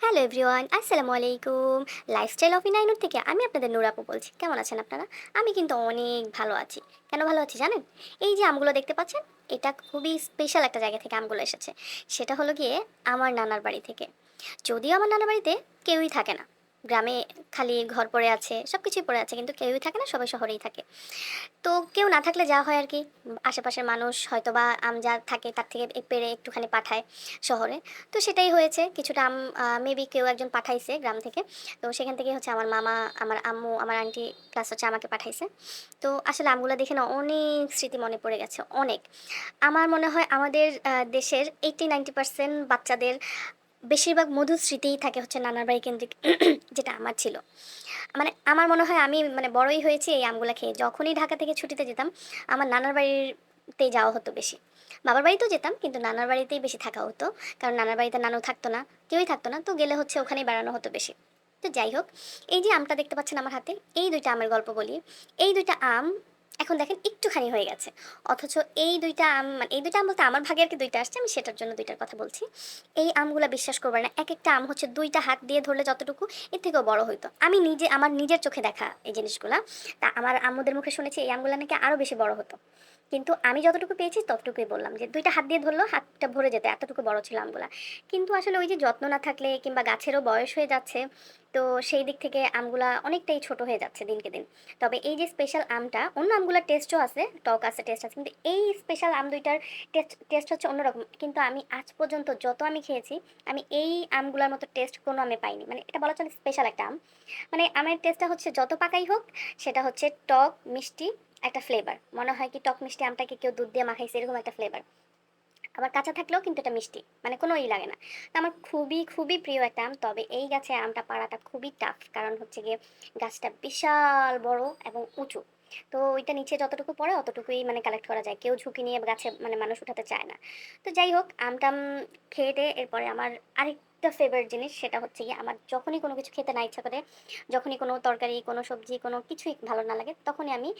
Hello everyone, আসসালামু আলাইকুম। Lifestyle of ইনাইনুর থেকে আমি আপনাদের নূর আপু বলছি। কেমন আছেন আপনারা? আমি কিন্তু অনেক ভালো আছি। কেন ভালো আছি জানেন? এই যে আমগুলো দেখতে পাচ্ছেন, এটা খুবই স্পেশাল একটা জায়গা থেকে আমগুলো এসেছে। সেটা হলো গিয়ে আমার নানার বাড়ি থেকে। যদিও আমার নানার বাড়িতে কেউই থাকে না। গ্রামে খালি ঘর পড়ে আছে, সব কিছুই পড়ে আছে, কিন্তু কেউই থাকে না, সবাই শহরেই থাকে। তো কেউ না থাকলে যা হয় আর কি, আশেপাশের মানুষ হয়তোবা আম যা থাকে তার থেকে পেড়ে একটুখানি পাঠায় শহরে। তো সেটাই হয়েছে, কিছুটা আম মেবি কেউ একজন পাঠাইছে গ্রাম থেকে। তো সেখান থেকে হচ্ছে আমার মামা, আমার আম্মু, আমার আন্টি প্লাস হচ্ছে আমাকে পাঠাইছে। তো আসলে আমগুলো দেখে না অনেক স্মৃতি মনে পড়ে গেছে, অনেক। আমার মনে হয় আমাদের দেশের 80-90% বাচ্চাদের বেশিরভাগ মধুর স্মৃতিই থাকে হচ্ছে নানার বাড়ি কেন্দ্রিক যেটা আমার ছিল। মানে আমার মনে হয় আমি মানে বড়ই হয়েছি এই আমগুলা খেয়ে। যখনই ঢাকা থেকে ছুটিতে যেতাম, আমার নানার বাড়িতে যাওয়া হতো বেশি। বাবার বাড়িতেও যেতাম, কিন্তু নানার বাড়িতেই বেশি থাকা হতো। কারণ নানার বাড়িতে নানু থাকতো না, কেউই থাকতো না। তো গেলে হচ্ছে ওখানেই বেড়ানো হতো বেশি। তো যাই হোক, এই যে আমটা দেখতে পাচ্ছেন আমার হাতে, এই ২ টা আমের গল্প বলি। এই ২ টা আম এখন দেখেন একটুখানি হয়ে গেছে। অথচ এই ২ টা আম মানে এই ২ টা আম বলতে আমার ভাগে আরকি ২ টা আসছে, আমি সেটার জন্য ২ টার কথা বলছি। এই আমগুলা বিশ্বাস করবেন না, একেকটা আম হচ্ছে ২ টা হাত দিয়ে ধরলে যতটুকু, এর থেকেও বড় হইতো। আমি নিজে আমার নিজের চোখে দেখা এই জিনিসগুলা। তা আমার আম্মুদের মুখে শুনেছি এই আমগুলা নাকি আরো বেশি বড় হতো। কিন্তু আমি যতটুকু পেয়েছি ততটুকুই বললাম, যে ২ টা হাত দিয়ে ধরলেও হাতটা ভরে যেত, এতটুকু বড় ছিল আমগুলা। কিন্তু আসলে ওই যে যত্ন না থাকলে কিংবা গাছেরও বয়স হয়ে যাচ্ছে, তো সেই দিক থেকে আমগুলা অনেকটাই ছোট হয়ে যাচ্ছে দিনকে দিন। তবে এই যে স্পেশাল আমটা, অন্য আমগুলার টেস্টও আছে, টক আছে, টেস্ট আছে, কিন্তু এই স্পেশাল আম ২ টার টেস্ট হচ্ছে অন্যরকম। কিন্তু আমি আজ পর্যন্ত যত আমি খেয়েছি, আমি এই আমগুলার মতো টেস্ট কোনো আমে পাইনি। মানে এটা বলা চলে স্পেশাল একটা আম। মানে আমের টেস্টটা হচ্ছে যত পাকাই হোক, সেটা হচ্ছে টক, মিষ্টি একটা ফ্লেভার। মনে হয় কি টক মিষ্টি আমটাকে কেউ দুধ দিয়ে মাখাইছে, এরকম একটা ফ্লেভার। আবার কাঁচা থাকলেও কিন্তু এটা মিষ্টি, মানে কোনো লাগে না। তো আমার খুবই খুবই প্রিয় একটা আম। তবে এই গাছে আমটা পাড়াটা খুবই টাফ, কারণ হচ্ছে গিয়ে গাছটা বিশাল বড় এবং উঁচু। তো ওইটা নিচে যতটুকু পড়ে অতটুকুই মানে কালেক্ট করা যায়, কেউ ঝুঁকি নিয়ে গাছে মানে মানুষ উঠাতে চায় না। তো যাই হোক, আমটাম খেয়ে টেয়ে এরপরে আমার আরেকটা ফেভারিট জিনিস, সেটা হচ্ছে গিয়ে আমার যখনই কোনো কিছু খেতে না ইচ্ছা করে, যখনই কোনো তরকারি, কোনো সবজি, কোনো কিছুই ভালো না লাগে, তখনই আমি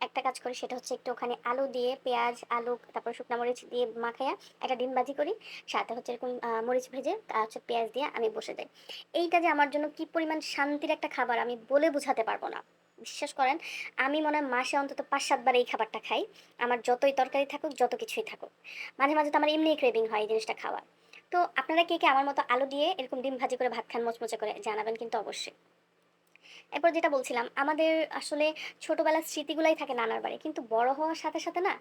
একটা কাজ করি, সেটা হচ্ছে একটু ওখানে আলু দিয়ে, পেঁয়াজ, আলু, তারপর শুকনা মরিচ দিয়ে মাখাইয়া একটা ডিম ভাজি করি। সাথে হচ্ছে এরকম মরিচ ভেজে হচ্ছে পেঁয়াজ দিয়ে আমি বসে যাই। এইটা যে আমার জন্য কি পরিমাণ শান্তির একটা খাবার আমি বলে বোঝাতে পারবো না। বিশ্বাস করেন, আমি মনে হয় মাসে অন্তত ৫-৭ বার এই খাবারটা খাই। আমার যতই তরকারি থাকুক, যত কিছুই থাকুক। মাঝে মাঝে তো আমার এমনিই ক্রেভিং হয় এই জিনিসটা খাওয়ার। তো আপনারা কে কে আমার মতো আলু দিয়ে এরকম ডিম ভাজি করে ভাত খান মচমচে করে, জানাবেন কিন্তু অবশ্যই। এরপর যেটা বলছিলাম, আমাদের আসলে ছোটবেলার স্মৃতিগুলাই থাকে নানার বাড়ি। কিন্তু বড় হওয়ার সাথে সাথে না,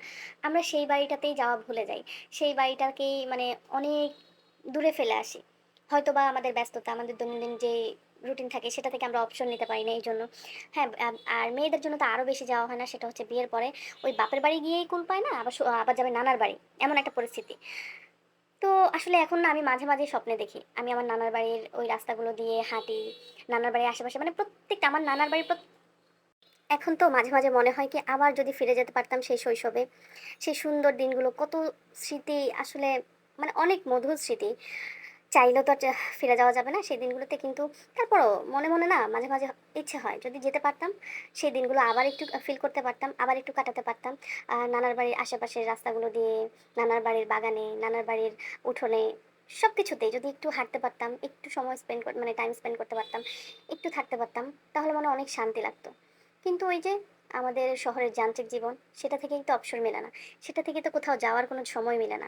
আমরা সেই বাড়িটাতেই যাওয়া ভুলে যাই। সেই বাড়িটাকেই মানে অনেক দূরে ফেলে আসি। হয়তোবা আমাদের ব্যস্ততা, আমাদের দৈনন্দিন যে রুটিন থাকে সেটা থেকে আমরা অপশন নিতে পারি না এইজন্য। হ্যাঁ, আর মেয়েদের জন্য তো আরো বেশি যাওয়া হয় না, সেটা হচ্ছে বিয়ের পরে ওই বাপের বাড়ি গিয়েই কুল পায় না, আবার আবার যাবে নানার বাড়ি। এমন একটা পরিস্থিতি। তো আসলে এখন না আমি মাঝে মাঝে স্বপ্নে দেখি আমি আমার নানার বাড়ির ওই রাস্তাগুলো দিয়ে হাঁটি। নানার বাড়ির আশেপাশে মানে প্রত্যেকটা আমার নানার বাড়ির এখন তো মাঝে মাঝে মনে হয় কি আবার যদি ফিরে যেতে পারতাম সেই শৈশবে, সেই সুন্দর দিনগুলো, কত স্মৃতি আসলে, মানে অনেক মধুর স্মৃতি। চাইলেও তো আর ফিরে যাওয়া যাবে না সেই দিনগুলোতে, কিন্তু তারপরও মনে মনে না মাঝে মাঝে ইচ্ছে হয় যদি যেতে পারতাম, সেই দিনগুলো আবার একটু ফিল করতে পারতাম, আবার একটু কাটাতে পারতাম। নানার বাড়ির আশেপাশের রাস্তাগুলো দিয়ে, নানার বাড়ির বাগানে, নানার বাড়ির উঠোনে, সব কিছুতেই যদি একটু হাঁটতে পারতাম, একটু সময় স্পেন্ড মানে টাইম স্পেন্ড করতে পারতাম, একটু থাকতে পারতাম, তাহলে মনে হয় অনেক শান্তি লাগতো। কিন্তু ওই যে আমাদের শহরের যান্ত্রিক জীবন, সেটা থেকেই তো অবসর মেলে না, সেটা থেকে তো কোথাও যাওয়ার কোনো সময় মেলে না।